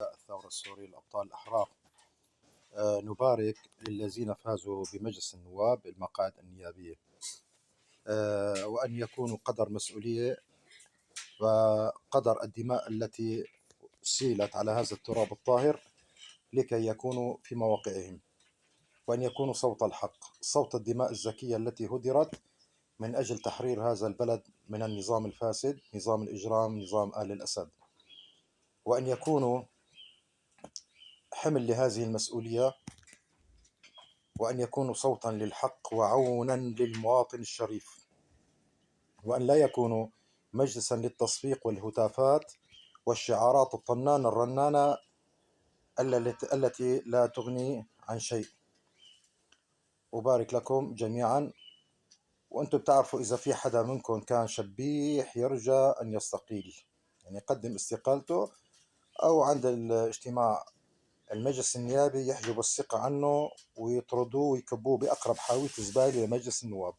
الثورة السوري الأبطال الأحرار. نبارك للذين فازوا بمجلس النواب المقاعد النيابية، وأن يكونوا قدر مسؤولية وقدر الدماء التي سيلت على هذا التراب الطاهر لكي يكونوا في مواقعهم، وأن يكونوا صوت الحق، صوت الدماء الزكية التي هدرت من أجل تحرير هذا البلد من النظام الفاسد، نظام الإجرام، نظام آل الأسد، وأن يكونوا حمل لهذه المسؤولية، وأن يكونوا صوتا للحق وعونا للمواطن الشريف، وأن لا يكونوا مجلسا للتصفيق والهتافات والشعارات الطنانة الرنانة التي لا تغني عن شيء. أبارك لكم جميعا، وأنتم بتعرفوا إذا في حدا منكم كان شبيح يرجى أن يستقيل، يعني يقدم استقالته، أو عند الاجتماع المجلس النيابي يحجبوا الثقة عنه ويطردوه ويكبوه بأقرب حاوية زبالة لمجلس النواب.